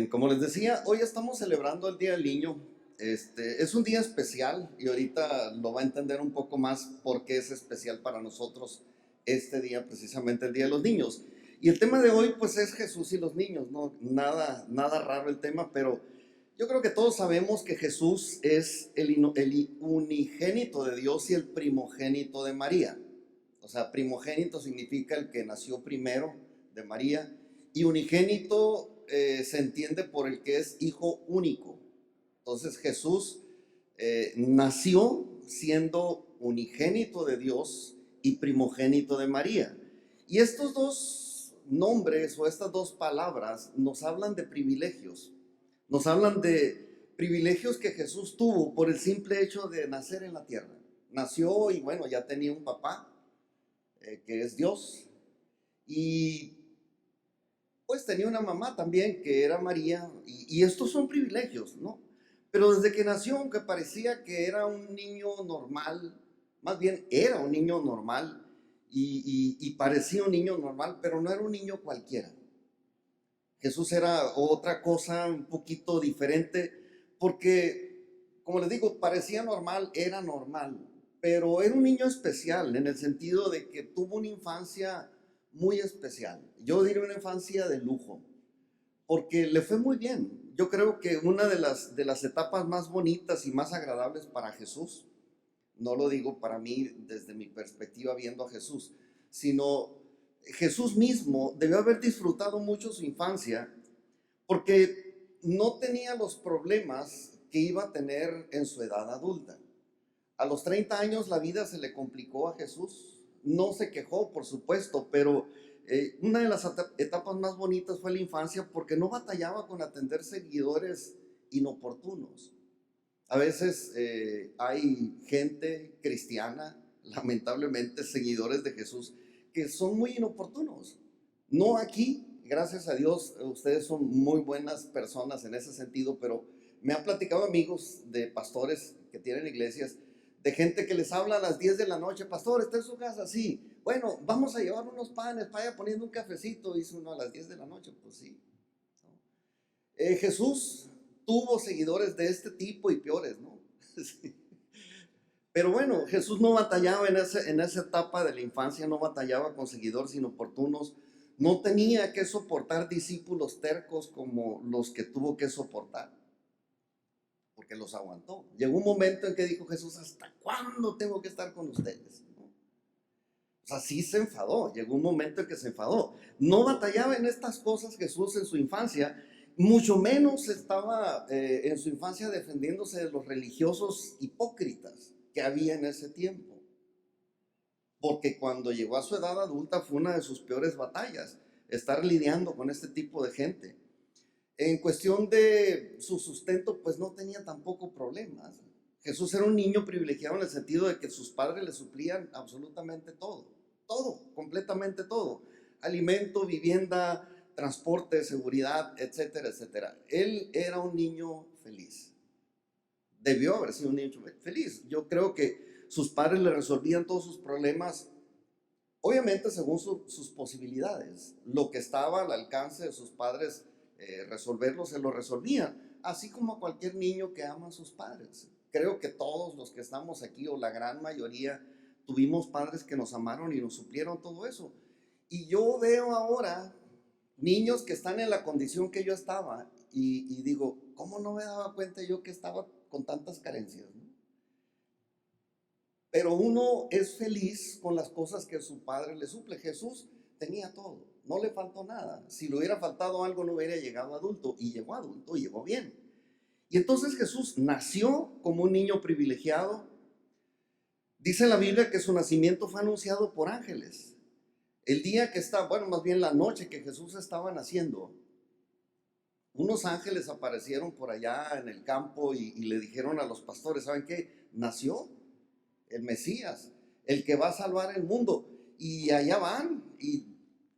Bien, como les decía, hoy estamos celebrando el Día del Niño. Es un día especial y ahorita lo va a entender un poco más por qué es especial para nosotros este día, precisamente el Día de los Niños. Y el tema de hoy, pues, es Jesús y los niños, ¿no? Nada raro el tema, pero yo creo que todos sabemos que Jesús es el unigénito de Dios y el primogénito de María. O sea, primogénito significa el que nació primero de María, y unigénito se entiende por el que es hijo único. Entonces Jesús nació siendo unigénito de Dios y primogénito de María. Y estos dos nombres o estas dos palabras nos hablan de privilegios. Nos hablan de privilegios que Jesús tuvo por el simple hecho de nacer en la tierra. Nació y bueno, ya tenía un papá que es Dios, y pues tenía una mamá también que era María, y estos son privilegios, ¿no? Pero desde que nació, aunque parecía que era un niño normal, más bien era un niño normal, y parecía un niño normal, pero no era un niño cualquiera. Jesús era otra cosa un poquito diferente, porque, como les digo, parecía normal, era normal, pero era un niño especial en el sentido de que tuvo una infancia muy especial. Yo diría una infancia de lujo, porque le fue muy bien. Yo creo que una de las etapas más bonitas y más agradables para Jesús, no lo digo para mí desde mi perspectiva viendo a Jesús, sino Jesús mismo debió haber disfrutado mucho su infancia porque no tenía los problemas que iba a tener en su edad adulta. A los 30 años la vida se le complicó a Jesús. No se quejó, por supuesto, pero una de las etapas más bonitas fue la infancia porque no batallaba con atender seguidores inoportunos. A veces hay gente cristiana, lamentablemente seguidores de Jesús, que son muy inoportunos. No aquí, gracias a Dios, ustedes son muy buenas personas en ese sentido, pero me han platicado amigos de pastores que tienen iglesias, de gente que les habla a las 10 de la noche: pastor, ¿está en su casa? Sí. Bueno, vamos a llevar unos panes, vaya poniendo un cafecito, dice uno a las 10 de la noche, pues sí, ¿no? Jesús tuvo seguidores de este tipo y peores, ¿no? Sí. Pero bueno, Jesús no batallaba en esa etapa de la infancia, no batallaba con seguidores inoportunos, no tenía que soportar discípulos tercos como los que tuvo que soportar, porque los aguantó. Llegó un momento en que dijo Jesús: ¿hasta cuándo tengo que estar con ustedes? ¿No? O sea, sí se enfadó, llegó un momento en que se enfadó. No batallaba en estas cosas Jesús en su infancia, mucho menos estaba en su infancia defendiéndose de los religiosos hipócritas que había en ese tiempo. Porque cuando llegó a su edad adulta fue una de sus peores batallas, estar lidiando con este tipo de gente. En cuestión de su sustento, pues no tenía tampoco problemas. Jesús era un niño privilegiado en el sentido de que sus padres le suplían absolutamente todo, todo, completamente todo: alimento, vivienda, transporte, seguridad, etcétera, etcétera. Él era un niño feliz. Debió haber sido un niño feliz. Yo creo que sus padres le resolvían todos sus problemas, obviamente según sus posibilidades. Lo que estaba al alcance de sus padres resolverlo, se lo resolvían, así como a cualquier niño que ama a sus padres. Creo que todos los que estamos aquí, o la gran mayoría, tuvimos padres que nos amaron y nos suplieron todo eso. Y yo veo ahora niños que están en la condición que yo estaba, y digo: ¿cómo no me daba cuenta yo que estaba con tantas carencias, ¿no? Pero uno es feliz con las cosas que su padre le suple. Jesús tenía todo, no le faltó nada. Si le hubiera faltado algo, no hubiera llegado adulto, y llegó adulto y llegó bien. Y entonces Jesús nació como un niño privilegiado. Dice la Biblia que su nacimiento fue anunciado por ángeles. El día que está, bueno, más bien la noche que Jesús estaba naciendo, unos ángeles aparecieron por allá en el campo y le dijeron a los pastores: ¿saben qué? Nació el Mesías, el que va a salvar el mundo. Y allá van. Y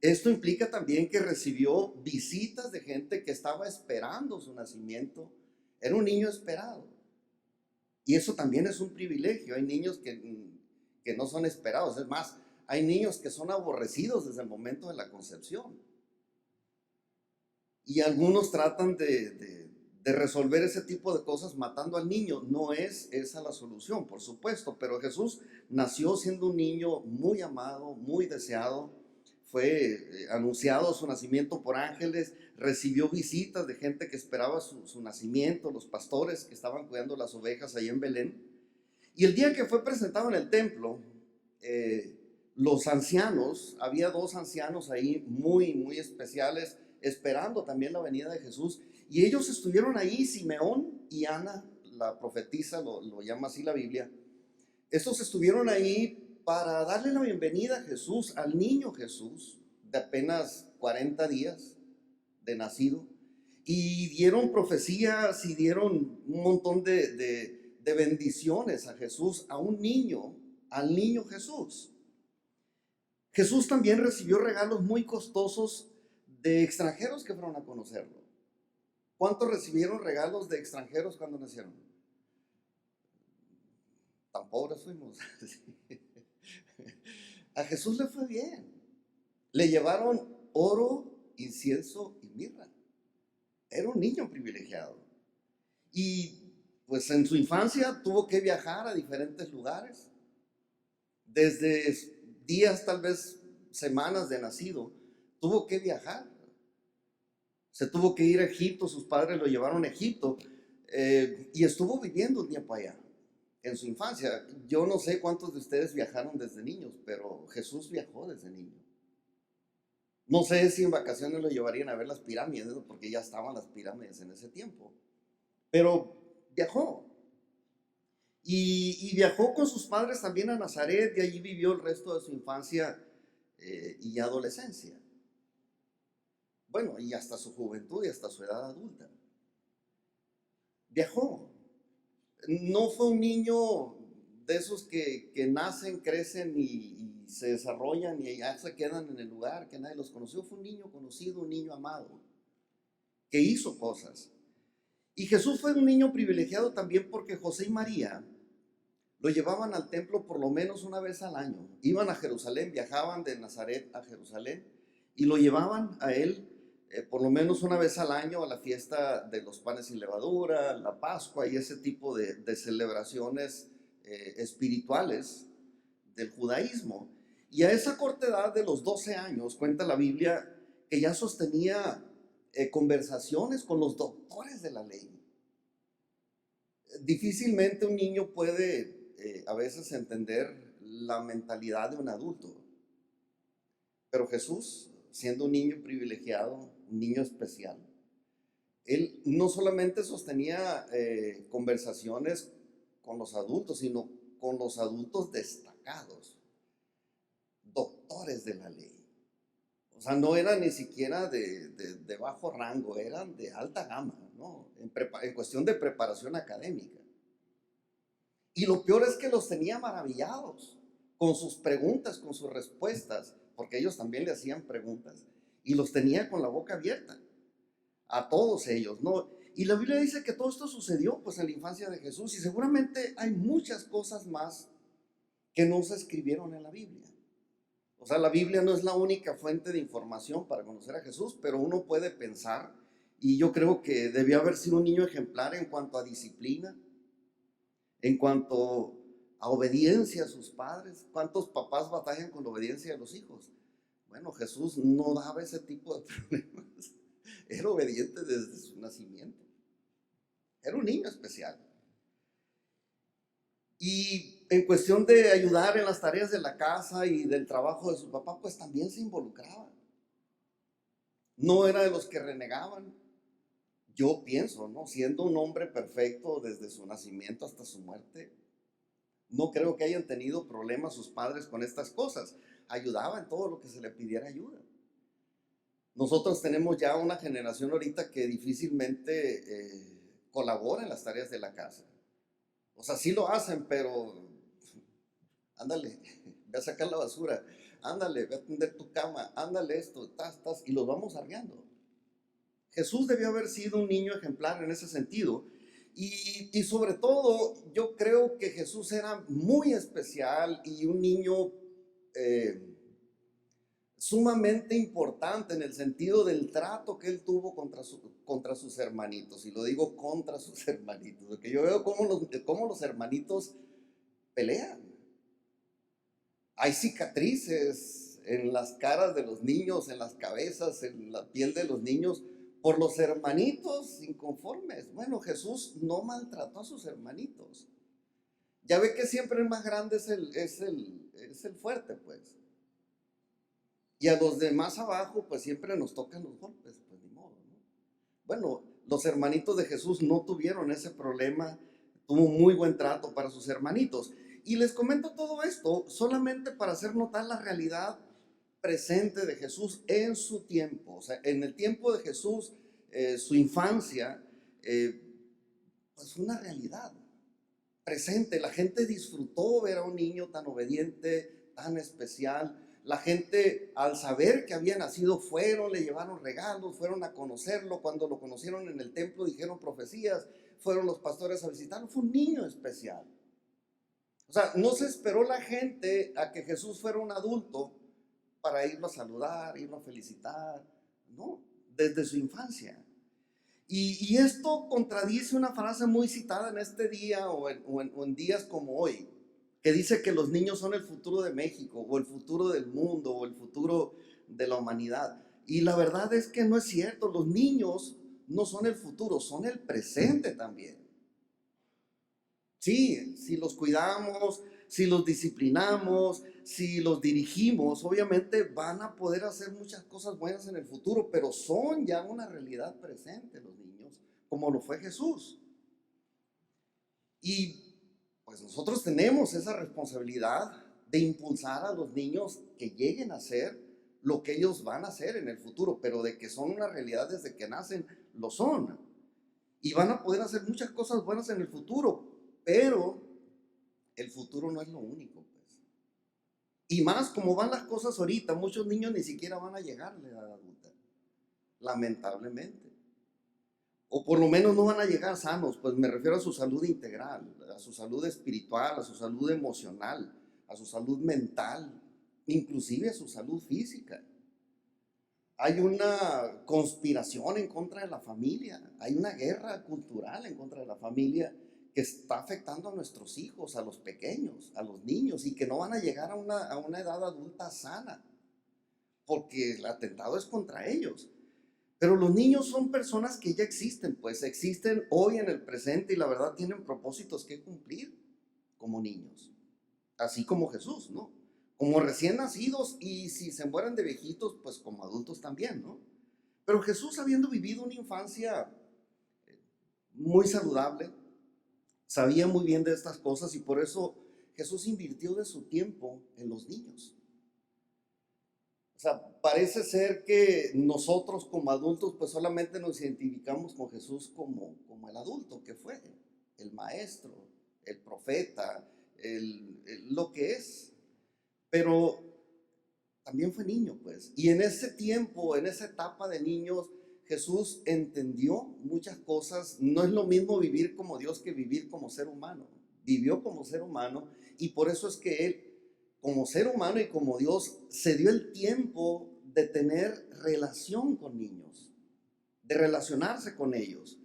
esto implica también que recibió visitas de gente que estaba esperando su nacimiento. Era un niño esperado. Y eso también es un privilegio. Hay niños que no son esperados. Es más, hay niños que son aborrecidos desde el momento de la concepción. Y algunos tratan de resolver ese tipo de cosas matando al niño. No es esa la solución, por supuesto, pero Jesús nació siendo un niño muy amado, muy deseado. Fue anunciado su nacimiento por ángeles, recibió visitas de gente que esperaba su nacimiento, los pastores que estaban cuidando las ovejas ahí en Belén. Y el día que fue presentado en el templo, eh, los ancianos, había dos ancianos ahí muy especiales, esperando también la venida de Jesús. Y ellos estuvieron ahí, Simeón y Ana, la profetisa, lo llama así la Biblia. Estos estuvieron ahí para darle la bienvenida a Jesús, al niño Jesús, de apenas 40 días de nacido. Y dieron profecías y dieron un montón de bendiciones a Jesús, a un niño, al niño Jesús. Jesús también recibió regalos muy costosos de extranjeros que fueron a conocerlo. ¿Cuántos recibieron regalos de extranjeros cuando nacieron? Tan pobres fuimos. A Jesús le fue bien. Le llevaron oro, incienso y mirra. Era un niño privilegiado. Y pues en su infancia tuvo que viajar a diferentes lugares. Desde días, tal vez semanas de nacido, tuvo que viajar. Se tuvo que ir a Egipto, sus padres lo llevaron a Egipto y estuvo viviendo un tiempo allá, en su infancia. Yo no sé cuántos de ustedes viajaron desde niños, pero Jesús viajó desde niño. No sé si en vacaciones lo llevarían a ver las pirámides, ¿no? Porque ya estaban las pirámides en ese tiempo, pero viajó. Y viajó con sus padres también a Nazaret y allí vivió el resto de su infancia y adolescencia. Bueno, y hasta su juventud y hasta su edad adulta. Viajó. No fue un niño de esos que nacen, crecen y se desarrollan y ya se quedan en el lugar que nadie los conoció. Fue un niño conocido, un niño amado, que hizo cosas. Y Jesús fue un niño privilegiado también porque José y María lo llevaban al templo por lo menos una vez al año. Iban a Jerusalén, viajaban de Nazaret a Jerusalén y lo llevaban a él por lo menos una vez al año a la fiesta de los panes sin levadura, la Pascua y ese tipo de celebraciones espirituales del judaísmo. Y a esa corta edad de los 12 años, cuenta la Biblia, que ya sostenía conversaciones con los doctores de la ley. Difícilmente un niño puede a veces entender la mentalidad de un adulto, pero Jesús, siendo un niño privilegiado, un niño especial, él no solamente sostenía conversaciones con los adultos, sino con los adultos destacados, doctores de la ley. O sea, no eran ni siquiera de bajo rango, eran de alta gama, ¿no? En cuestión de preparación académica. Y lo peor es que los tenía maravillados con sus preguntas, con sus respuestas, porque ellos también le hacían preguntas, y los tenía con la boca abierta, a todos ellos, ¿no? Y la Biblia dice que todo esto sucedió pues en la infancia de Jesús, y seguramente hay muchas cosas más que no se escribieron en la Biblia. O sea, la Biblia no es la única fuente de información para conocer a Jesús, pero uno puede pensar, y yo creo que debió haber sido un niño ejemplar en cuanto a disciplina, en cuanto a obediencia a sus padres. ¿Cuántos papás batallan con la obediencia de los hijos? Bueno, Jesús no daba ese tipo de problemas. Era obediente desde su nacimiento. Era un niño especial. Y en cuestión de ayudar en las tareas de la casa y del trabajo de su papá, pues también se involucraba. No era de los que renegaban. Yo pienso, ¿no? Siendo un hombre perfecto desde su nacimiento hasta su muerte, no creo que hayan tenido problemas sus padres con estas cosas. Ayudaba en todo lo que se le pidiera ayuda. Nosotros tenemos ya una generación ahorita que difícilmente colabora en las tareas de la casa. O sea, sí lo hacen, pero ándale, ve a sacar la basura, ándale, ve a tender tu cama, ándale esto, y los vamos arreando. Jesús debió haber sido un niño ejemplar en ese sentido. Y sobre todo, yo creo que Jesús era muy especial y un niño sumamente importante en el sentido del trato que él tuvo contra sus hermanitos. Y lo digo contra sus hermanitos, porque yo veo cómo los hermanitos pelean. Hay cicatrices en las caras de los niños, en las cabezas, en la piel de los niños, por los hermanitos inconformes. Bueno, Jesús no maltrató a sus hermanitos. Ya ve que siempre el más grande es el fuerte, pues. Y a los de más abajo, pues siempre nos tocan los golpes, pues ni modo, ¿no? Bueno, los hermanitos de Jesús no tuvieron ese problema, tuvo muy buen trato para sus hermanitos. Y les comento todo esto solamente para hacer notar la realidad presente de Jesús en su tiempo. O sea, en el tiempo de Jesús, su infancia, pues una realidad presente. La gente disfrutó ver a un niño tan obediente, tan especial. La gente, al saber que había nacido, fueron, le llevaron regalos, fueron a conocerlo. Cuando lo conocieron en el templo, dijeron profecías, fueron los pastores a visitarlo. Fue un niño especial. O sea, no se esperó la gente a que Jesús fuera un adulto para irlo a saludar, irlo a felicitar. No, desde su infancia. Y esto contradice una frase muy citada en este día o en días como hoy, que dice que los niños son el futuro de México, o el futuro del mundo, o el futuro de la humanidad. Y la verdad es que no es cierto. Los niños no son el futuro, son el presente también. Sí, si los cuidamos, si los disciplinamos, si los dirigimos, obviamente van a poder hacer muchas cosas buenas en el futuro, pero son ya una realidad presente los niños, como lo fue Jesús. Y pues nosotros tenemos esa responsabilidad de impulsar a los niños que lleguen a ser lo que ellos van a ser en el futuro, pero de que son una realidad desde que nacen, lo son. Y van a poder hacer muchas cosas buenas en el futuro, pero el futuro no es lo único, pues. Y más como van las cosas ahorita, muchos niños ni siquiera van a llegar a la edad adulta, lamentablemente. O por lo menos no van a llegar sanos, pues me refiero a su salud integral, a su salud espiritual, a su salud emocional, a su salud mental, inclusive a su salud física. Hay una conspiración en contra de la familia, hay una guerra cultural en contra de la familia que está afectando a nuestros hijos, a los pequeños, a los niños, y que no van a llegar a una edad adulta sana, porque el atentado es contra ellos. Pero los niños son personas que ya existen, pues existen hoy en el presente y la verdad tienen propósitos que cumplir como niños, así como Jesús, ¿no? Como recién nacidos y si se mueren de viejitos, pues como adultos también, ¿no? Pero Jesús, habiendo vivido una infancia muy saludable, sabía muy bien de estas cosas y por eso Jesús invirtió de su tiempo en los niños. O sea, parece ser que nosotros como adultos pues solamente nos identificamos con Jesús como el adulto que fue, el maestro, el profeta, lo que es. Pero también fue niño, pues. Y en ese tiempo, en esa etapa de niños, Jesús entendió muchas cosas. No es lo mismo vivir como Dios que vivir como ser humano. Vivió como ser humano y por eso es que Él, como ser humano y como Dios, se dio el tiempo de tener relación con niños, de relacionarse con ellos.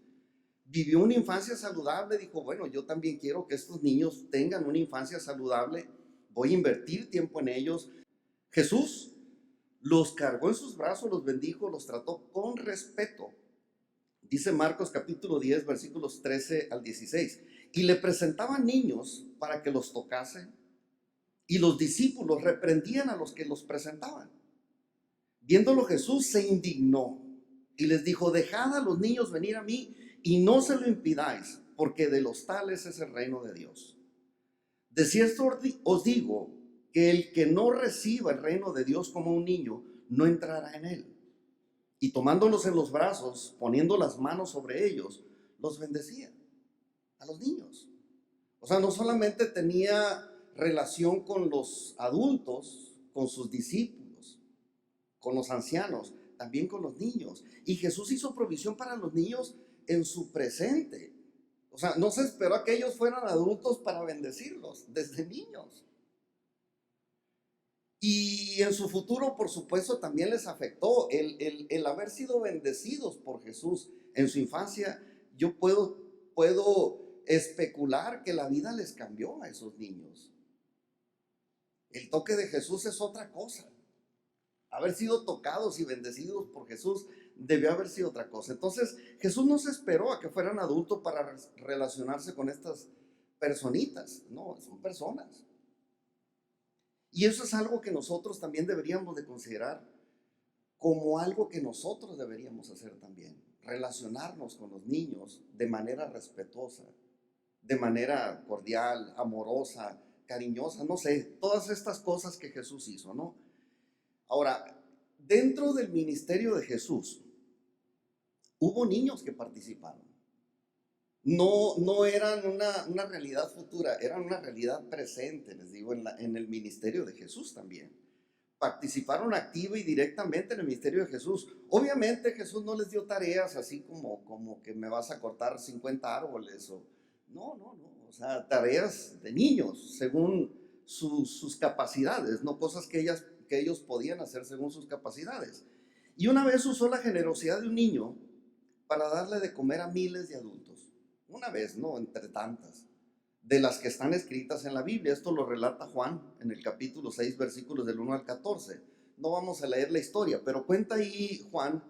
Vivió una infancia saludable, dijo, bueno, yo también quiero que estos niños tengan una infancia saludable, voy a invertir tiempo en ellos. Jesús los cargó en sus brazos, los bendijo, los trató con respeto. Dice Marcos capítulo 10, versículos 13 al 16. Y le presentaban niños para que los tocase, y los discípulos reprendían a los que los presentaban. Viéndolo Jesús se indignó y les dijo, dejad a los niños venir a mí y no se lo impidáis, porque de los tales es el reino de Dios. De cierto os digo que el que no reciba el reino de Dios como un niño, no entrará en él. Y tomándolos en los brazos, poniendo las manos sobre ellos, los bendecía a los niños. O sea, no solamente tenía relación con los adultos, con sus discípulos, con los ancianos, también con los niños. Y Jesús hizo provisión para los niños en su presente. O sea, no se esperó a que ellos fueran adultos para bendecirlos, desde niños. Y en su futuro, por supuesto, también les afectó el haber sido bendecidos por Jesús en su infancia. Yo puedo especular que la vida les cambió a esos niños. El toque de Jesús es otra cosa. Haber sido tocados y bendecidos por Jesús debió haber sido otra cosa. Entonces, Jesús no se esperó a que fueran adultos para relacionarse con estas personitas. No, son personas. Y eso es algo que nosotros también deberíamos de considerar como algo que nosotros deberíamos hacer también. Relacionarnos con los niños de manera respetuosa, de manera cordial, amorosa, cariñosa, no sé, todas estas cosas que Jesús hizo, ¿no? Ahora, dentro del ministerio de Jesús, hubo niños que participaron. No eran una realidad futura, eran una realidad presente, les digo, en el ministerio de Jesús también. Participaron activa y directamente en el ministerio de Jesús. Obviamente Jesús no les dio tareas así como que me vas a cortar 50 árboles no, o sea, tareas de niños según sus capacidades, no cosas que ellos podían hacer según sus capacidades. Y una vez usó la generosidad de un niño para darle de comer a miles de adultos. Una vez, no, entre tantas, de las que están escritas en la Biblia. Esto lo relata Juan en el capítulo 6, versículos del 1 al 14. No vamos a leer la historia, pero cuenta ahí Juan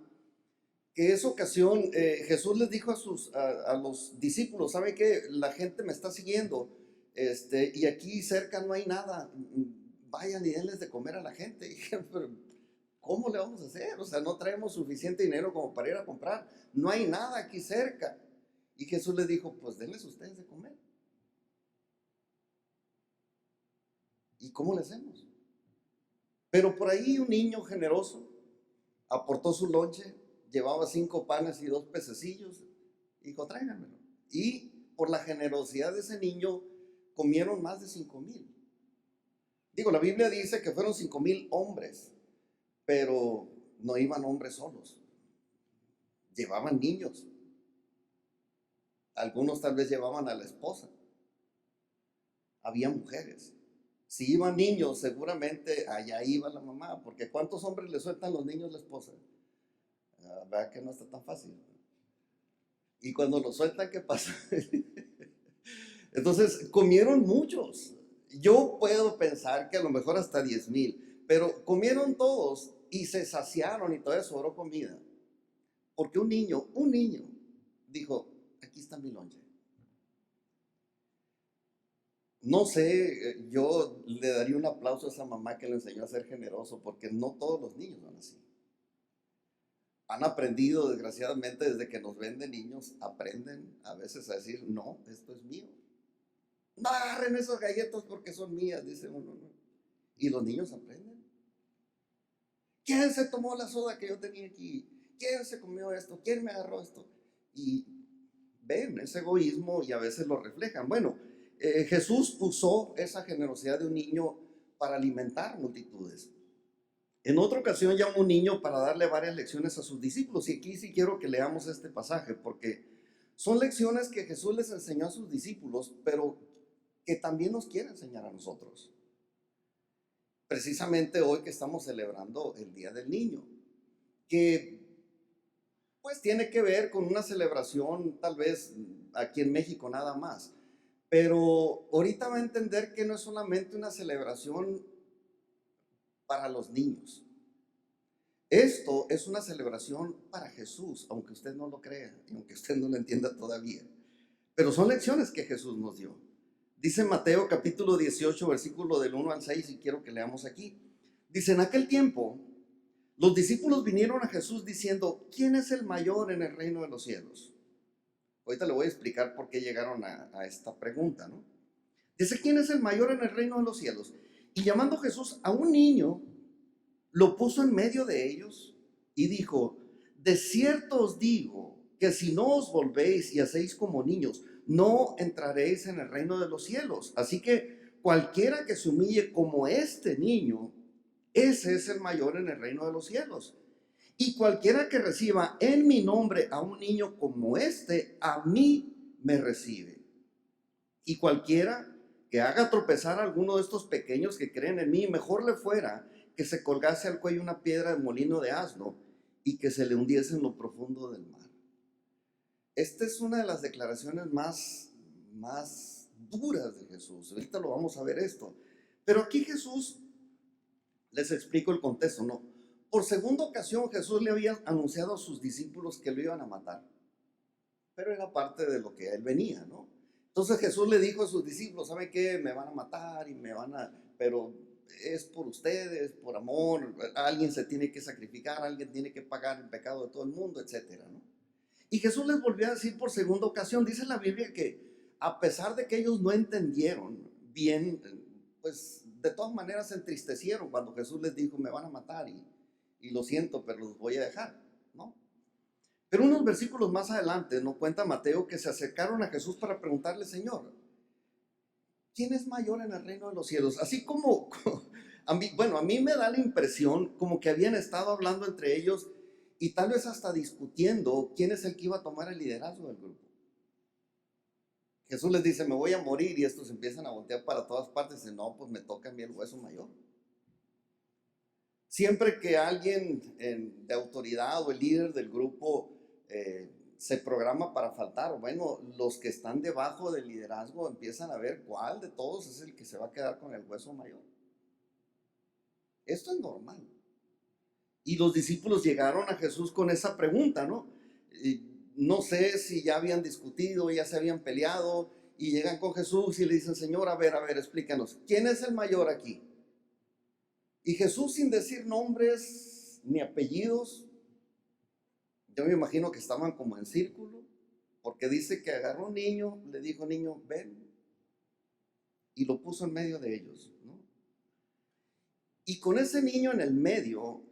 que esa ocasión Jesús les dijo a los discípulos: ¿saben qué? La gente me está siguiendo, y aquí cerca no hay nada, vayan y denles de comer a la gente. Y dijeron: pero ¿cómo le vamos a hacer? O sea, no traemos suficiente dinero como para ir a comprar, no hay nada aquí cerca. Y Jesús les dijo: pues denles ustedes de comer. ¿Y cómo le hacemos? Pero por ahí un niño generoso aportó su lonche, llevaba 5 panes y 2 pececillos, dijo: tráiganmelo. Y por la generosidad de ese niño comieron más de 5,000. Digo, la Biblia dice que fueron 5,000 hombres, pero no iban hombres solos, llevaban niños. Algunos tal vez llevaban a la esposa. Había mujeres. Si iban niños, seguramente allá iba la mamá, porque ¿cuántos hombres le sueltan los niños a la esposa? ¿Verdad que no está tan fácil? Y cuando lo sueltan, ¿qué pasa? Entonces, comieron muchos. Yo puedo pensar que a lo mejor hasta 10,000, pero comieron todos y se saciaron y todavía sobró comida. Porque un niño dijo: aquí está mi lonche. No sé, yo le daría un aplauso a esa mamá que le enseñó a ser generoso, porque no todos los niños van así. Han aprendido, desgraciadamente, desde que nos ven de niños, aprenden a veces a decir: no, esto es mío. No agarren esos galletas porque son mías, dice uno, ¿no? Y los niños aprenden. ¿Quién se tomó la soda que yo tenía aquí? ¿Quién se comió esto? ¿Quién me agarró esto? Y ven ese egoísmo y a veces lo reflejan. Bueno, Jesús usó esa generosidad de un niño para alimentar multitudes. En otra ocasión llamó a un niño para darle varias lecciones a sus discípulos. Y aquí sí quiero que leamos este pasaje, porque son lecciones que Jesús les enseñó a sus discípulos, pero que también nos quiere enseñar a nosotros. Precisamente hoy que estamos celebrando el Día del Niño, que pues tiene que ver con una celebración tal vez aquí en México nada más. Pero ahorita va a entender que no es solamente una celebración para los niños. Esto es una celebración para Jesús, aunque usted no lo crea y aunque usted no lo entienda todavía. Pero son lecciones que Jesús nos dio. Dice Mateo capítulo 18, versículo del 1 al 6, y quiero que leamos aquí. Dice: en aquel tiempo, los discípulos vinieron a Jesús diciendo: ¿quién es el mayor en el reino de los cielos? Ahorita le voy a explicar por qué llegaron a esta pregunta, ¿no? Dice: ¿quién es el mayor en el reino de los cielos? Y llamando Jesús a un niño, lo puso en medio de ellos y dijo: de cierto os digo que si no os volvéis y hacéis como niños, no entraréis en el reino de los cielos. Así que cualquiera que se humille como este niño, ese es el mayor en el reino de los cielos. Y cualquiera que reciba en mi nombre a un niño como este, a mí me recibe. Y cualquiera que haga tropezar a alguno de estos pequeños que creen en mí, mejor le fuera que se colgase al cuello una piedra de molino de asno y que se le hundiese en lo profundo del mar. Esta es una de las declaraciones más duras de Jesús. Ahorita lo vamos a ver esto. Pero aquí Jesús, les explico el contexto, ¿no? Por segunda ocasión Jesús le había anunciado a sus discípulos que lo iban a matar. Pero era parte de lo que él venía, ¿no? Entonces Jesús le dijo a sus discípulos, ¿saben qué? Me van a matar y pero es por ustedes, por amor, alguien se tiene que sacrificar, alguien tiene que pagar el pecado de todo el mundo, etcétera, ¿no? Y Jesús les volvió a decir por segunda ocasión, dice la Biblia que a pesar de que ellos no entendieron bien, pues de todas maneras se entristecieron cuando Jesús les dijo, me van a matar y lo siento, pero los voy a dejar, ¿no? Pero unos versículos más adelante nos cuenta Mateo que se acercaron a Jesús para preguntarle, Señor, ¿quién es mayor en el reino de los cielos? Así como, a mí me da la impresión como que habían estado hablando entre ellos y tal vez hasta discutiendo quién es el que iba a tomar el liderazgo del grupo. Jesús les dice, me voy a morir, y estos empiezan a voltear para todas partes y dicen, no, pues me toca a mí el hueso mayor. Siempre que alguien de autoridad o el líder del grupo se programa para faltar, bueno, los que están debajo del liderazgo empiezan a ver cuál de todos es el que se va a quedar con el hueso mayor. Esto es normal. Y los discípulos llegaron a Jesús con esa pregunta, ¿no? Y no sé si ya habían discutido, ya se habían peleado, y llegan con Jesús y le dicen, Señor, a ver, explícanos, ¿quién es el mayor aquí? Y Jesús, sin decir nombres ni apellidos, yo me imagino que estaban como en círculo, porque dice que agarró un niño, le dijo, niño, ven, y lo puso en medio de ellos, ¿no? Y con ese niño en el medio,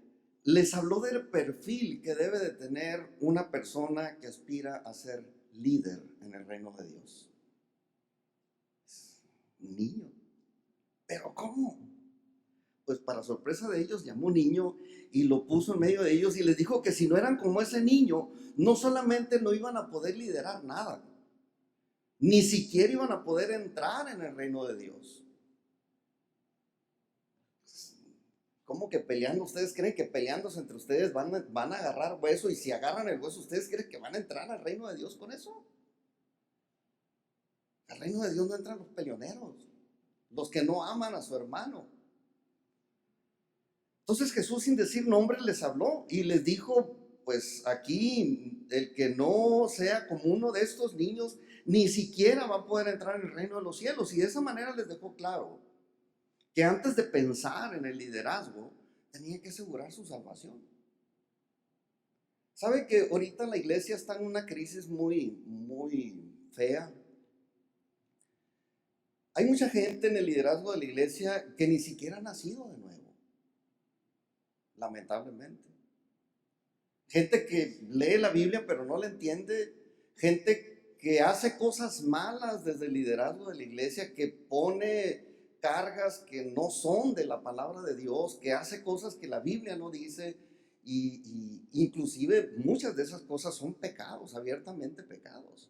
les habló del perfil que debe de tener una persona que aspira a ser líder en el reino de Dios. Un niño. ¿Pero cómo? Pues para sorpresa de ellos, llamó un niño y lo puso en medio de ellos y les dijo que si no eran como ese niño, no solamente no iban a poder liderar nada, ni siquiera iban a poder entrar en el reino de Dios. ¿Cómo que peleando? ¿Ustedes creen que peleándose entre ustedes van a agarrar hueso? Y si agarran el hueso, ¿ustedes creen que van a entrar al reino de Dios con eso? Al reino de Dios no entran los peleoneros, los que no aman a su hermano. Entonces Jesús, sin decir nombre, les habló y les dijo, pues aquí el que no sea como uno de estos niños ni siquiera va a poder entrar en el reino de los cielos. Y de esa manera les dejó claro que antes de pensar en el liderazgo tenía que asegurar su salvación. ¿Sabe que ahorita la iglesia está en una crisis muy fea? Hay mucha gente en el liderazgo de la iglesia que ni siquiera ha nacido de nuevo, lamentablemente. Gente que lee la Biblia pero no la entiende, gente que hace cosas malas desde el liderazgo de la iglesia, que pone cargas que no son de la palabra de Dios, que hace cosas que la Biblia no dice, y inclusive muchas de esas cosas son pecados, abiertamente pecados.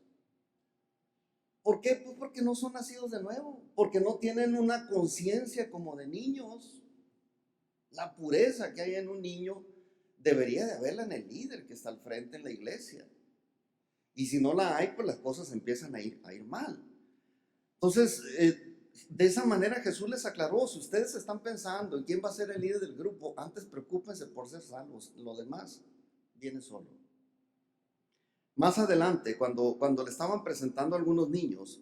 ¿Por qué? Pues porque no son nacidos de nuevo, porque no tienen una conciencia como de niños. La pureza que hay en un niño debería de haberla en el líder que está al frente en la iglesia. Y si no la hay, pues las cosas empiezan a ir mal. Entonces, de esa manera Jesús les aclaró, si ustedes están pensando en quién va a ser el líder del grupo, antes preocúpense por ser salvos, lo demás viene solo. Más adelante, cuando le estaban presentando a algunos niños,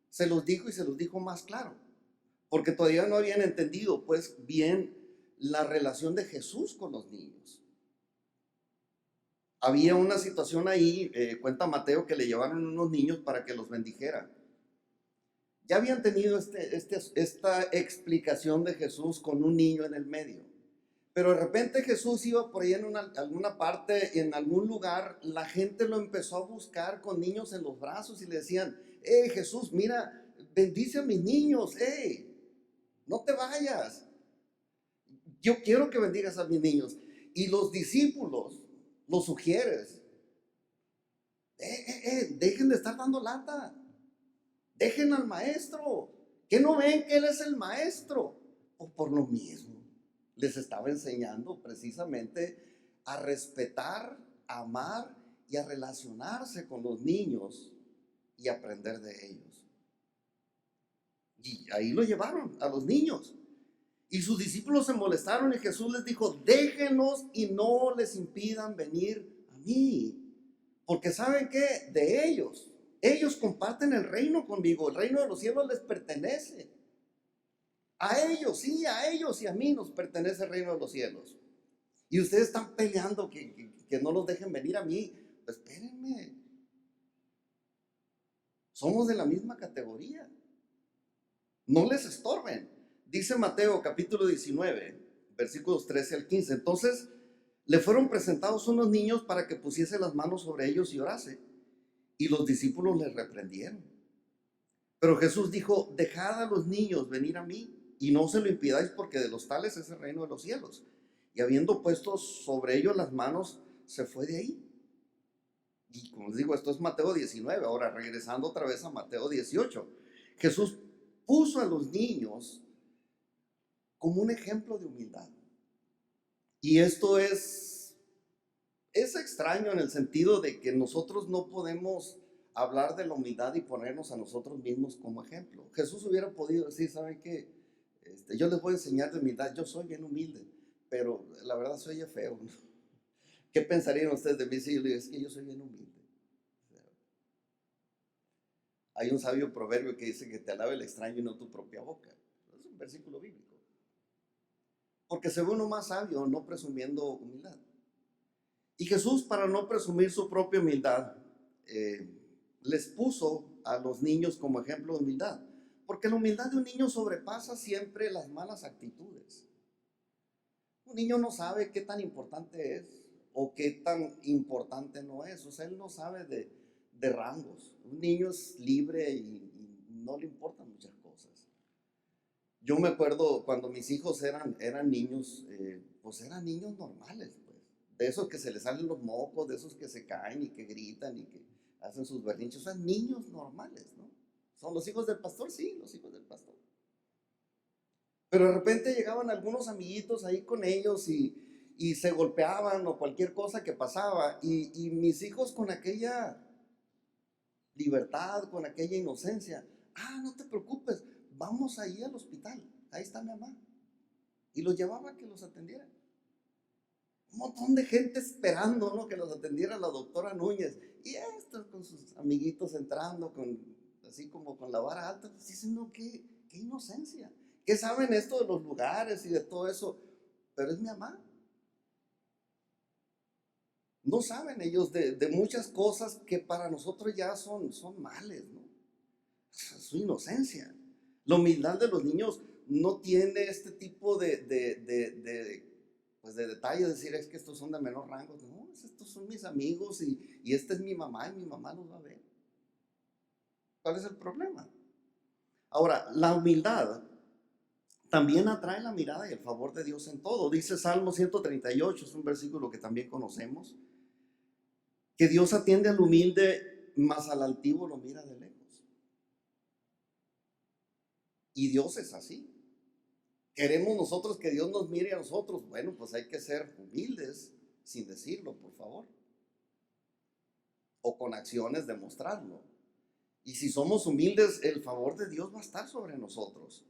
se los dijo y se los dijo más claro, porque todavía no habían entendido pues bien la relación de Jesús con los niños. Había una situación ahí, cuenta Mateo, que le llevaron unos niños para que los bendijera. Ya habían tenido esta explicación de Jesús con un niño en el medio. Pero de repente Jesús iba por ahí en alguna parte, en algún lugar, la gente lo empezó a buscar con niños en los brazos y le decían, Jesús, mira, bendice a mis niños, no te vayas. Yo quiero que bendigas a mis niños. Y los discípulos los sugieres, dejen de estar dando lata, dejen al maestro, ¿Qué no ven que Él es el maestro? O por lo mismo, les estaba enseñando precisamente a respetar, a amar y a relacionarse con los niños y aprender de ellos. Y ahí lo llevaron a los niños. Y sus discípulos se molestaron y Jesús les dijo: déjenlos y no les impidan venir a mí. Porque ¿saben qué? De ellos comparten el reino conmigo. El reino de los cielos les pertenece. A ellos, sí, a ellos y a mí nos pertenece el reino de los cielos. Y ustedes están peleando que no los dejen venir a mí. Pues espérenme. Somos de la misma categoría. No les estorben. Dice Mateo capítulo 19, versículos 13 al 15. Entonces le fueron presentados unos niños para que pusiese las manos sobre ellos y orase. Y los discípulos les reprendieron. Pero Jesús dijo: dejad a los niños venir a mí y no se lo impidáis, porque de los tales es el reino de los cielos. Y habiendo puesto sobre ellos las manos, se fue de ahí. Y como les digo, esto es Mateo 19. Ahora regresando otra vez a Mateo 18. Jesús puso a los niños como un ejemplo de humildad. Y esto es extraño en el sentido de que nosotros no podemos hablar de la humildad y ponernos a nosotros mismos como ejemplo. Jesús hubiera podido decir: ¿saben qué? Yo les voy a enseñar de humildad, yo soy bien humilde, pero la verdad se oye feo, ¿no? ¿Qué pensarían ustedes de mí si yo les digo: es que yo soy bien humilde? Hay un sabio proverbio que dice que te alabe el extraño y no tu propia boca. Es un versículo bíblico. Porque se ve uno más sabio no presumiendo humildad. Y Jesús, para no presumir su propia humildad, les puso a los niños como ejemplo de humildad. Porque la humildad de un niño sobrepasa siempre las malas actitudes. Un niño no sabe qué tan importante es o qué tan importante no es. O sea, él no sabe de rangos. Un niño es libre y no le importan muchas cosas. Yo me acuerdo cuando mis hijos eran niños, pues eran niños normales, pues. De esos que se les salen los mocos, de esos que se caen y que gritan y que hacen sus berrinches. O sea, niños normales, ¿no? ¿Son los hijos del pastor? Sí, los hijos del pastor. Pero de repente llegaban algunos amiguitos ahí con ellos y se golpeaban o cualquier cosa que pasaba. Y mis hijos con aquella libertad, con aquella inocencia: ah, no te preocupes, vamos ahí al hospital, ahí está mi mamá. Y los llevaba a que los atendieran. Un montón de gente esperando, ¿no?, que los atendiera la doctora Núñez. Y estos con sus amiguitos entrando, así como con la vara alta. Pues dicen: no, qué inocencia. ¿Qué saben esto de los lugares y de todo eso? Pero es mi mamá. No saben ellos de muchas cosas que para nosotros ya son males, ¿no? Su inocencia. La humildad de los niños no tiene este tipo pues de detalles, decir: es que estos son de menor rango. No, estos son mis amigos y esta es mi mamá y mi mamá los va a ver. ¿Cuál es el problema? Ahora, la humildad también atrae la mirada y el favor de Dios en todo. Dice Salmo 138, es un versículo que también conocemos, que Dios atiende al humilde, mas al altivo lo mira de lejos. Y Dios es así. Queremos nosotros que Dios nos mire a nosotros. Bueno, pues hay que ser humildes sin decirlo, por favor. O con acciones demostrarlo. Y si somos humildes, el favor de Dios va a estar sobre nosotros.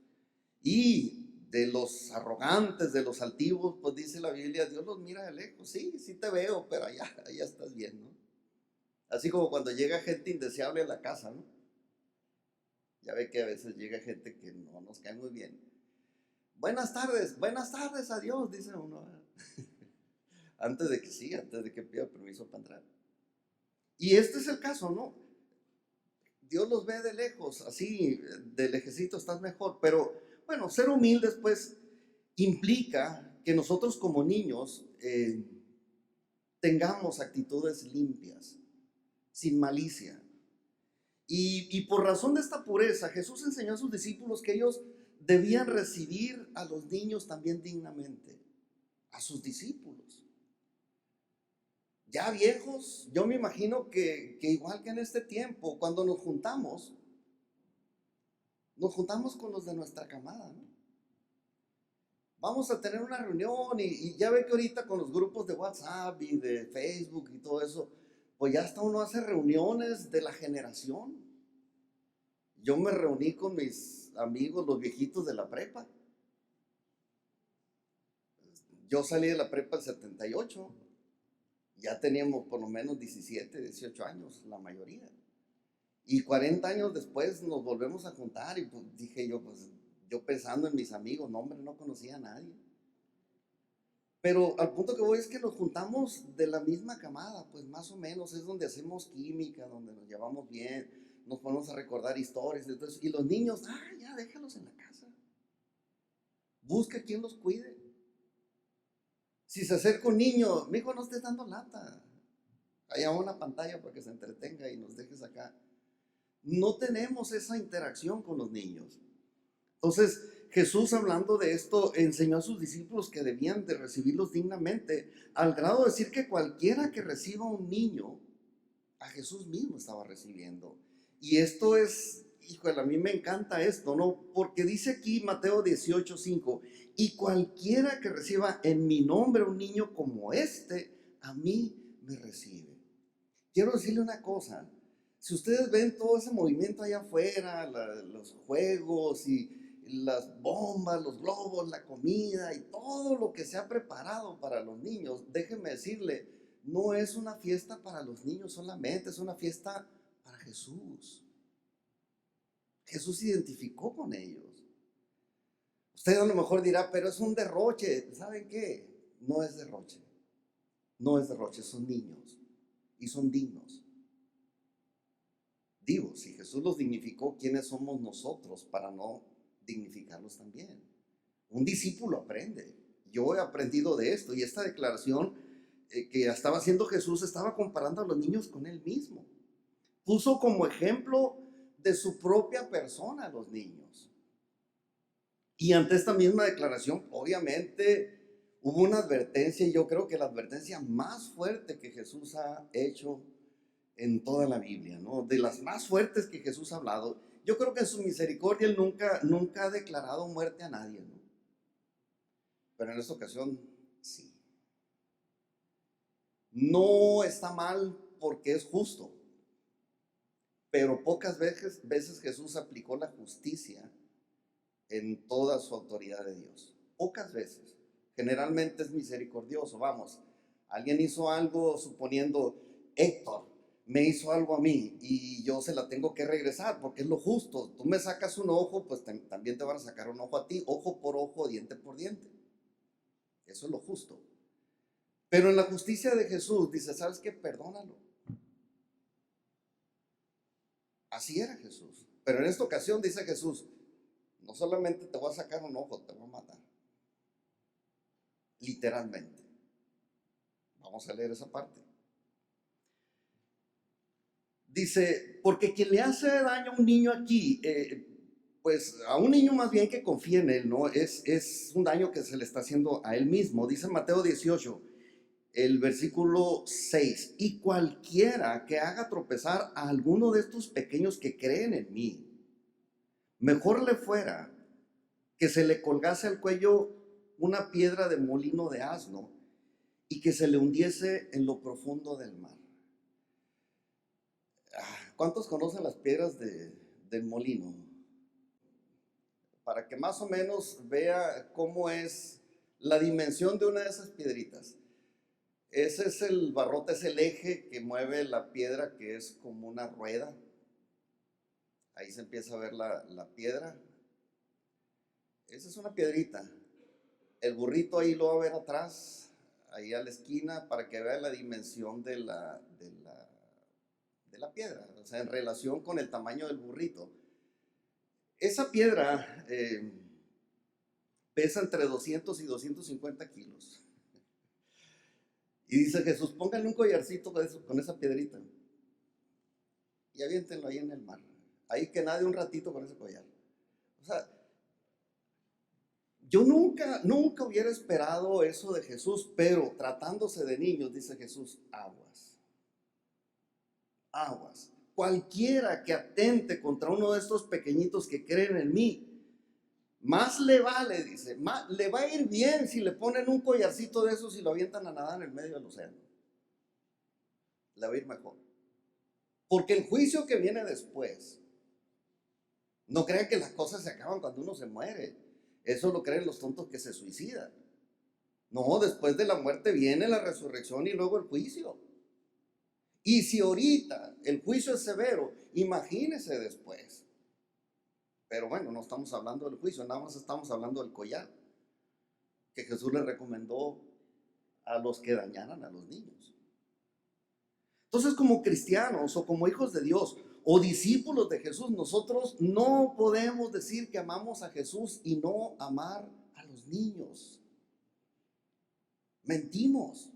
Y de los arrogantes, de los altivos, pues dice la Biblia: Dios los mira de lejos. Sí, sí te veo, pero allá estás bien, ¿no? Así como cuando llega gente indeseable a la casa, ¿no? Ya ve que a veces llega gente que no nos cae muy bien. Buenas tardes, adiós, dice uno. Antes de que pida permiso para entrar. Y este es el caso, ¿no? Dios los ve de lejos, así, de lejecito estás mejor. Pero bueno, ser humildes pues implica que nosotros como niños tengamos actitudes limpias, sin malicia. Y por razón de esta pureza, Jesús enseñó a sus discípulos que ellos debían recibir a los niños también dignamente, a sus discípulos. Ya viejos, yo me imagino que igual que en este tiempo, cuando nos juntamos, nos juntamos con los de nuestra camada, ¿no? Vamos a tener una reunión y ya ve que ahorita con los grupos de WhatsApp y de Facebook y todo eso, pues ya hasta uno hace reuniones de la generación. Yo me reuní con mis amigos, los viejitos de la prepa. Yo salí de la prepa el 78. Ya teníamos por lo menos 17, 18 años, la mayoría. Y 40 años después nos volvemos a juntar y pues dije yo, pues yo pensando en mis amigos, no hombre, no conocía a nadie. Pero al punto que voy es que nos juntamos de la misma camada, pues más o menos es donde hacemos química, donde nos llevamos bien, nos ponemos a recordar historias, entonces, y los niños, ya déjalos en la casa, busca quien los cuide. Si se acerca un niño, mi hijo, no estés dando lata, haya una pantalla para que se entretenga y nos dejes acá. No tenemos esa interacción con los niños. Entonces, Jesús, hablando de esto, enseñó a sus discípulos que debían de recibirlos dignamente, al grado de decir que cualquiera que reciba a un niño, a Jesús mismo estaba recibiendo. Y esto es, híjole, a mí me encanta esto, ¿no? Porque dice aquí Mateo 18:5, y cualquiera que reciba en mi nombre un niño como este, a mí me recibe. Quiero decirle una cosa, si ustedes ven todo ese movimiento allá afuera, los juegos y las bombas, los globos, la comida y todo lo que se ha preparado para los niños, déjenme decirle, no es una fiesta para los niños solamente, es una fiesta para Jesús. Jesús se identificó con ellos. Usted a lo mejor dirá, pero es un derroche. ¿Saben qué? No es derroche. No es derroche, son niños y son dignos. Digo, si Jesús los dignificó, ¿quiénes somos nosotros para no dignificarlos también? Un discípulo aprende. Yo he aprendido de esto y esta declaración que estaba haciendo Jesús estaba comparando a los niños con él mismo. Puso como ejemplo de su propia persona a los niños. Y ante esta misma declaración, obviamente, hubo una advertencia, y yo creo que la advertencia más fuerte que Jesús ha hecho en toda la Biblia, ¿no? De las más fuertes que Jesús ha hablado. Yo creo que en su misericordia Él nunca ha declarado muerte a nadie, ¿no? Pero en esta ocasión, sí. No está mal porque es justo, pero pocas veces Jesús aplicó la justicia en toda su autoridad de Dios. Pocas veces. Generalmente es misericordioso. Vamos, alguien hizo algo, suponiendo Héctor me hizo algo a mí y yo se la tengo que regresar porque es lo justo. Tú me sacas un ojo, pues también te van a sacar un ojo a ti, ojo por ojo, diente por diente. Eso es lo justo. Pero en la justicia de Jesús dice, ¿sabes qué? Perdónalo. Así era Jesús. Pero en esta ocasión dice Jesús, no solamente te voy a sacar un ojo, te voy a matar. Literalmente. Vamos a leer esa parte. Dice, porque quien le hace daño a un niño aquí, pues a un niño más bien que confía en él, ¿no? Es un daño que se le está haciendo a él mismo. Dice Mateo 18, el versículo 6, y cualquiera que haga tropezar a alguno de estos pequeños que creen en mí, mejor le fuera que se le colgase al cuello una piedra de molino de asno y que se le hundiese en lo profundo del mar. ¿Cuántos conocen las piedras del molino? Para que más o menos vea cómo es la dimensión de una de esas piedritas. Ese es el barrote, es el eje que mueve la piedra, que es como una rueda. Ahí se empieza a ver la piedra. Esa es una piedrita. El burrito ahí lo va a ver atrás, ahí a la esquina, para que vea la dimensión de la piedra, o sea, en relación con el tamaño del burrito. Esa piedra pesa entre 200 y 250 kilos. Y dice Jesús, pónganle un collarcito con esa piedrita y aviéntenlo ahí en el mar. Ahí que nade un ratito con ese collar. O sea, yo nunca hubiera esperado eso de Jesús, pero tratándose de niños, dice Jesús, aguas. Aguas. cualquiera que atente contra uno de estos pequeñitos que creen en mí, más le vale, dice, más, le va a ir bien si le ponen un collarcito de esos y lo avientan a nadar en el medio del océano. Le va a ir mejor. Porque el juicio que viene después, no crean que las cosas se acaban cuando uno se muere. Eso lo creen los tontos que se suicidan. No, después de la muerte viene la resurrección y luego el juicio. Y si ahorita el juicio es severo, imagínese después. Pero bueno, no estamos hablando del juicio, nada más estamos hablando del collar que Jesús le recomendó a los que dañaran a los niños. Entonces, como cristianos o como hijos de Dios o discípulos de Jesús, nosotros no podemos decir que amamos a Jesús y no amar a los niños. Mentimos.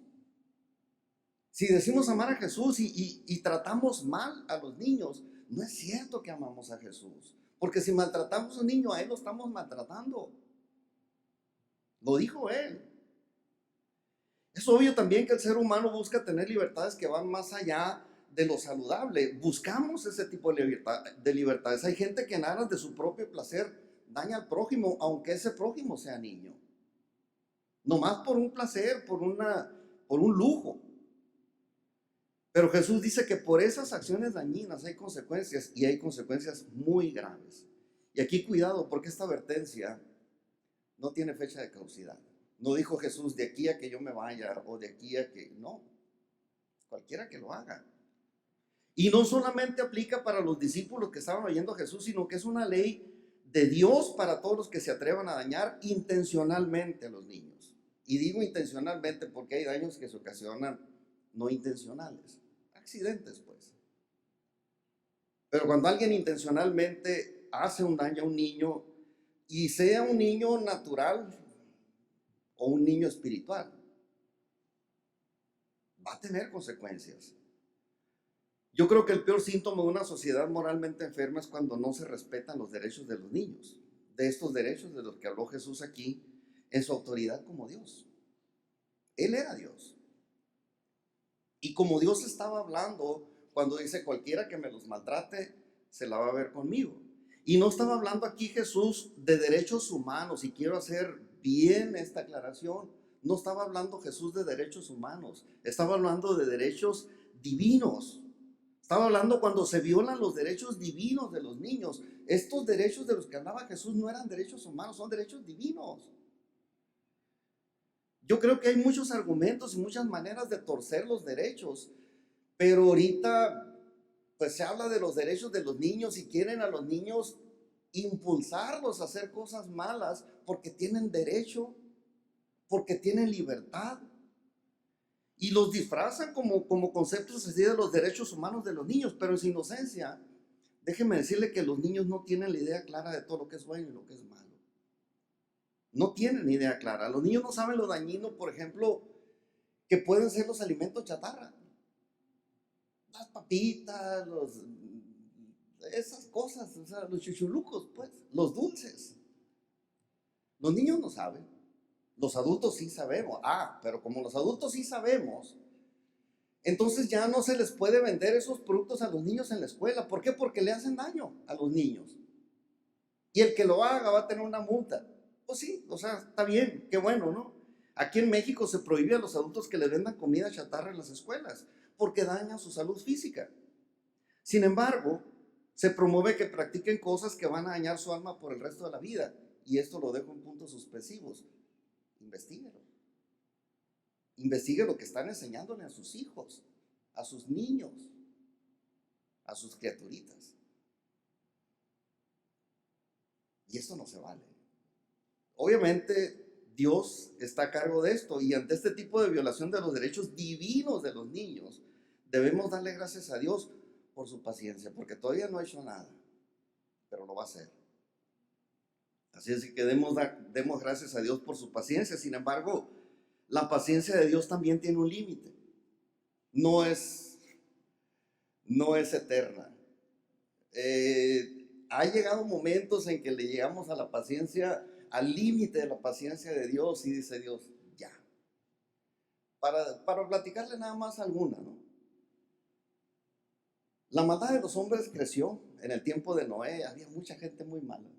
Si decimos amar a Jesús y tratamos mal a los niños, no es cierto que amamos a Jesús. Porque si maltratamos a un niño, a él lo estamos maltratando. Lo dijo él. Es obvio también que el ser humano busca tener libertades que van más allá de lo saludable. Buscamos ese tipo de libertades. Hay gente que en aras de su propio placer daña al prójimo, aunque ese prójimo sea niño. Nomás por un placer, por un lujo. Pero Jesús dice que por esas acciones dañinas hay consecuencias, y hay consecuencias muy graves. Y aquí cuidado, porque esta advertencia no tiene fecha de caducidad. No dijo Jesús de aquí a que yo me vaya o de aquí a que... No, cualquiera que lo haga. Y no solamente aplica para los discípulos que estaban oyendo a Jesús, sino que es una ley de Dios para todos los que se atrevan a dañar intencionalmente a los niños. Y digo intencionalmente porque hay daños que se ocasionan no intencionales, accidentes pues. Pero cuando alguien intencionalmente hace un daño a un niño, y sea un niño natural o un niño espiritual, va a tener consecuencias. Yo creo que el peor síntoma de una sociedad moralmente enferma es cuando no se respetan los derechos de los niños, de estos derechos de los que habló Jesús aquí en su autoridad como Dios. Él era Dios. Y como Dios estaba hablando cuando dice cualquiera que me los maltrate, se la va a ver conmigo. Y no estaba hablando aquí Jesús de derechos humanos, y quiero hacer bien esta aclaración. No estaba hablando Jesús de derechos humanos, estaba hablando de derechos divinos. Estaba hablando cuando se violan los derechos divinos de los niños. Estos derechos de los que hablaba Jesús no eran derechos humanos, son derechos divinos. Yo creo que hay muchos argumentos y muchas maneras de torcer los derechos, pero ahorita pues se habla de los derechos de los niños y quieren a los niños impulsarlos a hacer cosas malas porque tienen derecho, porque tienen libertad. Y los disfrazan como conceptos así de los derechos humanos de los niños, pero en su inocencia, déjeme decirle que los niños no tienen la idea clara de todo lo que es bueno y lo que es malo. No tienen idea clara. Los niños no saben lo dañino, por ejemplo, que pueden ser los alimentos chatarra. Las papitas, esas cosas, o sea, los chuchulucos, pues, los dulces. Los niños no saben. Los adultos sí sabemos. Pero como los adultos sí sabemos, entonces ya no se les puede vender esos productos a los niños en la escuela. ¿Por qué? Porque le hacen daño a los niños. Y el que lo haga va a tener una multa. Pues sí, o sea, está bien, qué bueno, ¿no? Aquí en México se prohíbe a los adultos que les vendan comida chatarra en las escuelas porque daña su salud física. Sin embargo, se promueve que practiquen cosas que van a dañar su alma por el resto de la vida. Y esto lo dejo en puntos suspensivos. Investíguelo. Investigue lo que están enseñándole a sus hijos, a sus niños, a sus criaturitas. Y esto no se vale. Obviamente Dios está a cargo de esto, y ante este tipo de violación de los derechos divinos de los niños, debemos darle gracias a Dios por su paciencia, porque todavía no ha hecho nada, pero lo va a hacer. Así es que demos gracias a Dios por su paciencia. Sin embargo, la paciencia de Dios también tiene un límite. No es eterna. Ha llegado momentos en que le llegamos a la paciencia, al límite de la paciencia de Dios, y dice Dios, ya. Para platicarle nada más alguna, ¿no? La maldad de los hombres creció en el tiempo de Noé, había mucha gente muy mala.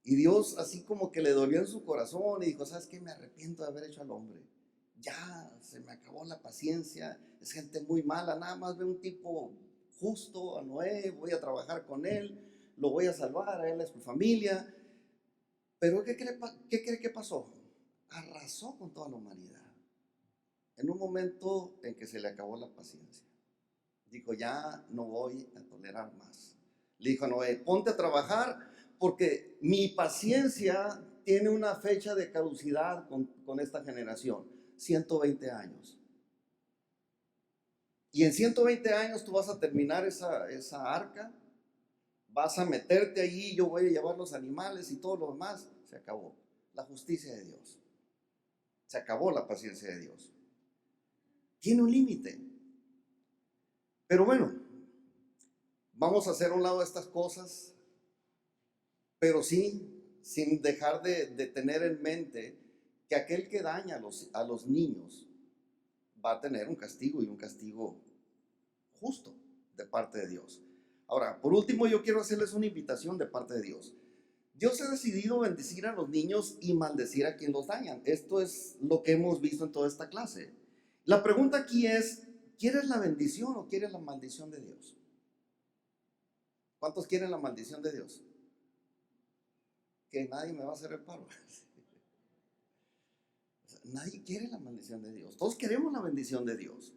Y Dios así como que le dolió en su corazón y dijo, ¿sabes qué? Me arrepiento de haber hecho al hombre. Ya se me acabó la paciencia, es gente muy mala, nada más ve un tipo justo a Noé, voy a trabajar con él, lo voy a salvar a él, a su familia. Pero ¿qué cree que pasó? Arrasó con toda la humanidad. En un momento en que se le acabó la paciencia. Dijo, ya no voy a tolerar más. Le dijo a Noé, ponte a trabajar porque mi paciencia tiene una fecha de caducidad con esta generación, 120 años. Y en 120 años tú vas a terminar esa arca, vas a meterte allí, yo voy a llevar los animales y todo lo demás. Se acabó la justicia de Dios. Se acabó la paciencia de Dios. Tiene un límite. Pero bueno, vamos a hacer a un lado estas cosas, pero sí, sin dejar de tener en mente que aquel que daña a los niños va a tener un castigo y un castigo justo de parte de Dios. Ahora, por último, yo quiero hacerles una invitación de parte de Dios. Dios ha decidido bendecir a los niños y maldecir a quien los dañan. Esto es lo que hemos visto en toda esta clase. La pregunta aquí es, ¿quieres la bendición o quieres la maldición de Dios? ¿Cuántos quieren la maldición de Dios? Que nadie me va a hacer el paro. Nadie quiere la maldición de Dios. Todos queremos la bendición de Dios.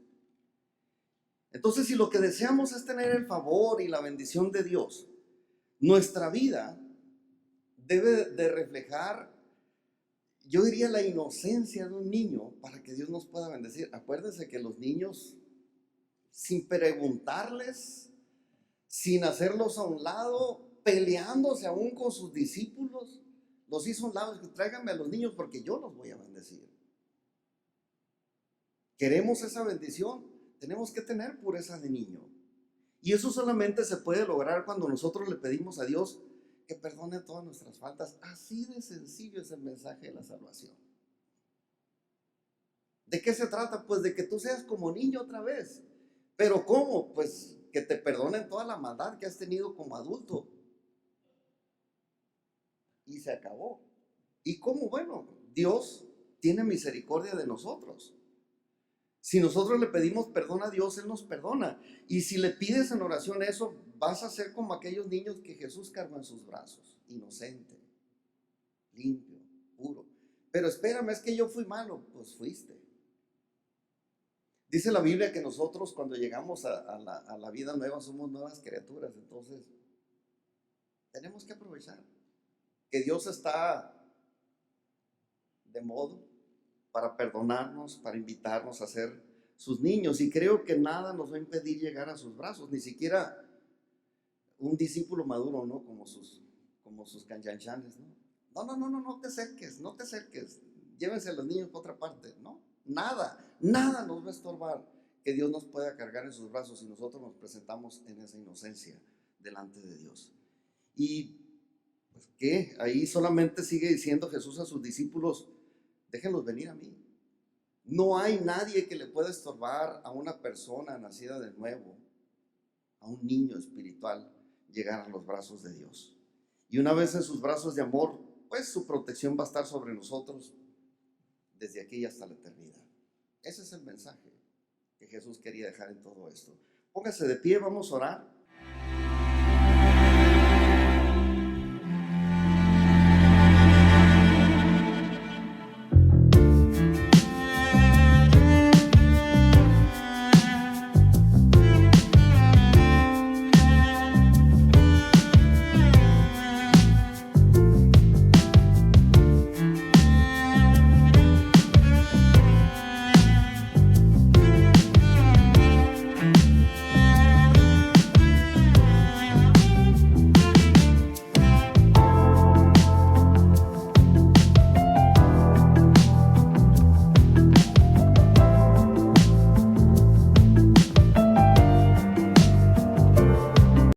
Entonces, si lo que deseamos es tener el favor y la bendición de Dios, nuestra vida debe de reflejar, yo diría, la inocencia de un niño para que Dios nos pueda bendecir. Acuérdense que los niños, sin preguntarles, sin hacerlos a un lado, peleándose aún con sus discípulos, los hizo a un lado. Tráiganme a los niños porque yo los voy a bendecir. ¿Queremos esa bendición? Tenemos que tener pureza de niño. Y eso solamente se puede lograr cuando nosotros le pedimos a Dios que perdone todas nuestras faltas. Así de sencillo es el mensaje de la salvación. ¿De qué se trata? Pues de que tú seas como niño otra vez. ¿Pero cómo? Pues que te perdonen toda la maldad que has tenido como adulto. Y se acabó. ¿Y cómo? Bueno, Dios tiene misericordia de nosotros. Si nosotros le pedimos perdón a Dios, Él nos perdona. Y si le pides en oración eso, vas a ser como aquellos niños que Jesús cargó en sus brazos, inocente, limpio, puro. Pero espérame, es que yo fui malo. Pues fuiste. Dice la Biblia que nosotros cuando llegamos a la vida nueva somos nuevas criaturas. Entonces, tenemos que aprovechar que Dios está de modo para perdonarnos, para invitarnos a ser sus niños. Y creo que nada nos va a impedir llegar a sus brazos, ni siquiera un discípulo maduro, ¿no? Como sus canchanchanes, ¿no? No te acerques, no te acerques. Llévense a los niños por otra parte, ¿no? Nada nos va a estorbar que Dios nos pueda cargar en sus brazos si nosotros nos presentamos en esa inocencia delante de Dios. Y pues que ahí solamente sigue diciendo Jesús a sus discípulos, déjenlos venir a mí. No hay nadie que le pueda estorbar a una persona nacida de nuevo, a un niño espiritual, llegar a los brazos de Dios. Y una vez en sus brazos de amor, pues su protección va a estar sobre nosotros desde aquí hasta la eternidad. Ese es el mensaje que Jesús quería dejar en todo esto. Póngase de pie, vamos a orar.